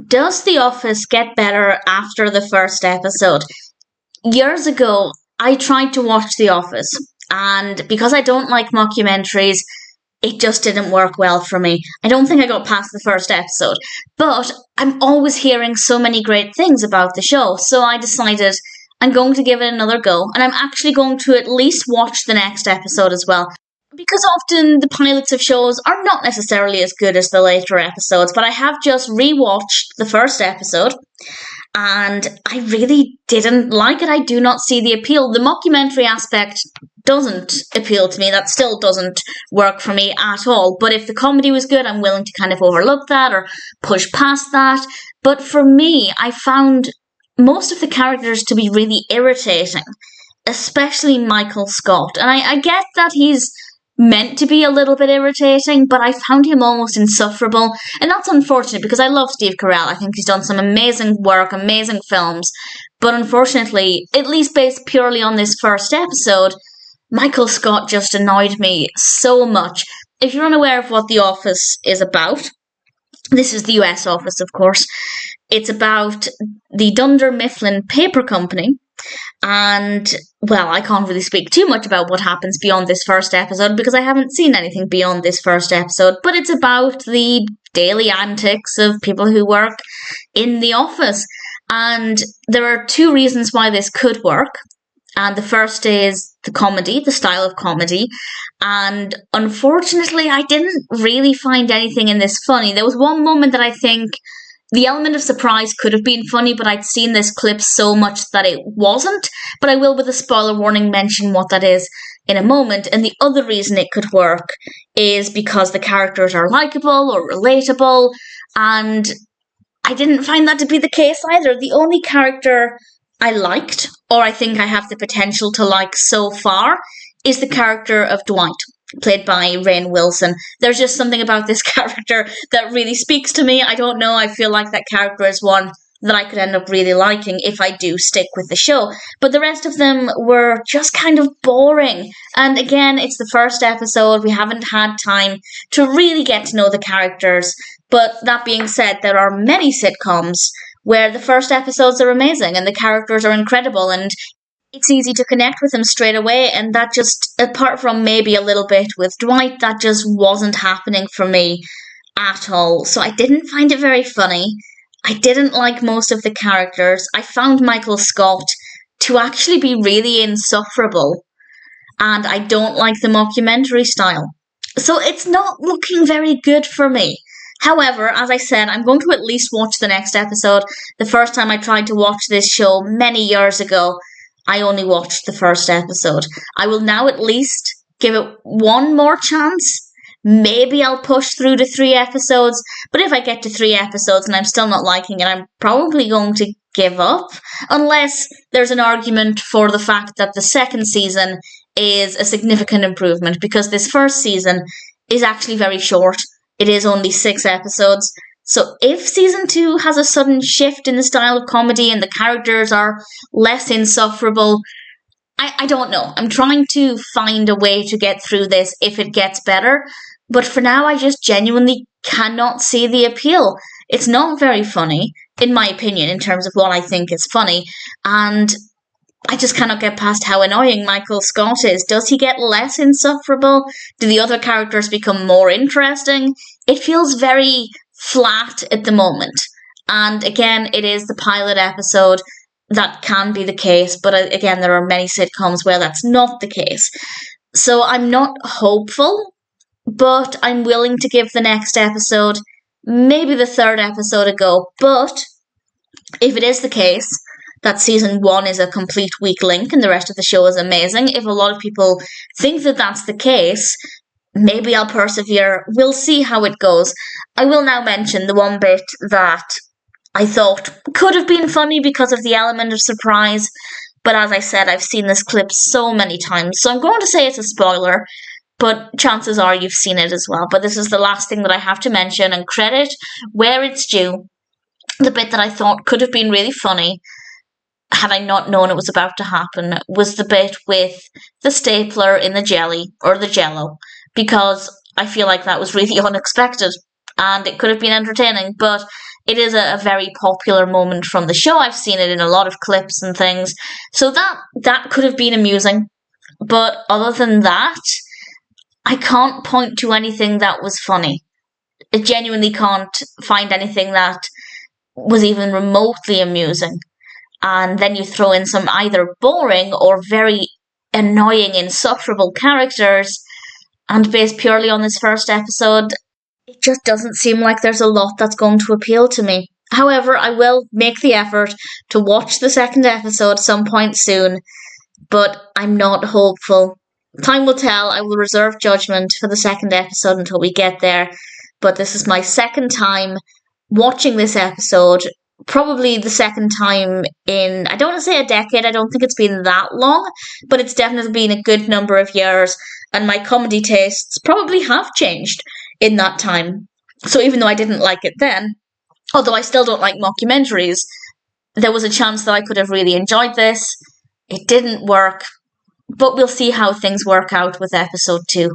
Does The Office get better after the first episode? Years ago, I tried to watch The Office, and because I don't like mockumentaries, it just didn't work well for me. I don't think I got past the first episode, but I'm always hearing so many great things about the show, so I decided I'm going to give it another go, and I'm actually going to at least watch the next episode as well. Because often the pilots of shows are not necessarily as good as the later episodes, but I have just rewatched the first episode, and I really didn't like it. I do not see the appeal. The mockumentary aspect doesn't appeal to me. That still doesn't work for me at all. But if the comedy was good, I'm willing to kind of overlook that or push past that. But for me, I found most of the characters to be really irritating, especially Michael Scott. And I get that he's meant to be a little bit irritating, but I found him almost insufferable, and that's unfortunate because I love Steve Carell. I think he's done some amazing work, amazing films, but unfortunately, at least based purely on this first episode, Michael Scott just annoyed me so much. If you're unaware of what The Office is about, this is the US Office, of course. It's about the Dunder Mifflin Paper Company. And, well, I can't really speak too much about what happens beyond this first episode because I haven't seen anything beyond this first episode, but it's about the daily antics of people who work in the office. And there are two reasons why this could work. And the first is the comedy, the style of comedy. And unfortunately, I didn't really find anything in this funny. There was one moment that I think the element of surprise could have been funny, but I'd seen this clip so much that it wasn't. But I will, with a spoiler warning, mention what that is in a moment. And the other reason it could work is because the characters are likable or relatable. And I didn't find that to be the case either. The only character I liked, or I think I have the potential to like so far, is the character of Dwight, played by Rainn Wilson. There's just something about this character that really speaks to me. I don't know, I feel like that character is one that I could end up really liking if I do stick with the show. But the rest of them were just kind of boring. And again, it's the first episode. We haven't had time to really get to know the characters. But that being said, there are many sitcoms where the first episodes are amazing and the characters are incredible and it's easy to connect with them straight away, and that just, apart from maybe a little bit with Dwight, that just wasn't happening for me at all. So I didn't find it very funny. I didn't like most of the characters. I found Michael Scott to actually be really insufferable, and I don't like the mockumentary style. So it's not looking very good for me. However, as I said, I'm going to at least watch the next episode. The first time I tried to watch this show many years ago, I only watched the first episode. I will now at least give it one more chance. Maybe I'll push through to 3 episodes, but if I get to 3 episodes and I'm still not liking it, I'm probably going to give up, unless there's an argument for the fact that the second season is a significant improvement, because this first season is actually very short. It is only 6 episodes. So if season 2 has a sudden shift in the style of comedy and the characters are less insufferable, I don't know. I'm trying to find a way to get through this if it gets better. But for now, I just genuinely cannot see the appeal. It's not very funny, in my opinion, in terms of what I think is funny. And I just cannot get past how annoying Michael Scott is. Does he get less insufferable? Do the other characters become more interesting? It feels very flat at the moment. And again, it is the pilot episode. That can be the case, but again, there are many sitcoms where that's not the case. So I'm not hopeful, but I'm willing to give the next episode, maybe the 3rd episode a go. But if it is the case that season 1 is a complete weak link and the rest of the show is amazing, if a lot of people think that that's the case, maybe I'll persevere. We'll see how it goes. I will now mention the one bit that I thought could have been funny because of the element of surprise. But as I said, I've seen this clip so many times. So I'm going to say it's a spoiler, but chances are you've seen it as well. But this is the last thing that I have to mention and credit where it's due. The bit that I thought could have been really funny, had I not known it was about to happen, was the bit with the stapler in the jelly, or the jello, because I feel like that was really unexpected and it could have been entertaining, but it is a very popular moment from the show. I've seen it in a lot of clips and things. So that could have been amusing. But other than that, I can't point to anything that was funny. I genuinely can't find anything that was even remotely amusing. And then you throw in some either boring or very annoying, insufferable characters, and based purely on this first episode, it just doesn't seem like there's a lot that's going to appeal to me. However, I will make the effort to watch the second episode some point soon, but I'm not hopeful. Time will tell. I will reserve judgment for the second episode until we get there, but this is my second time watching this episode. Probably the second time in, I don't want to say a decade, I don't think it's been that long, but it's definitely been a good number of years, and my comedy tastes probably have changed in that time. So even though I didn't like it then, although I still don't like mockumentaries, there was a chance that I could have really enjoyed this. It didn't work, but we'll see how things work out with episode 2.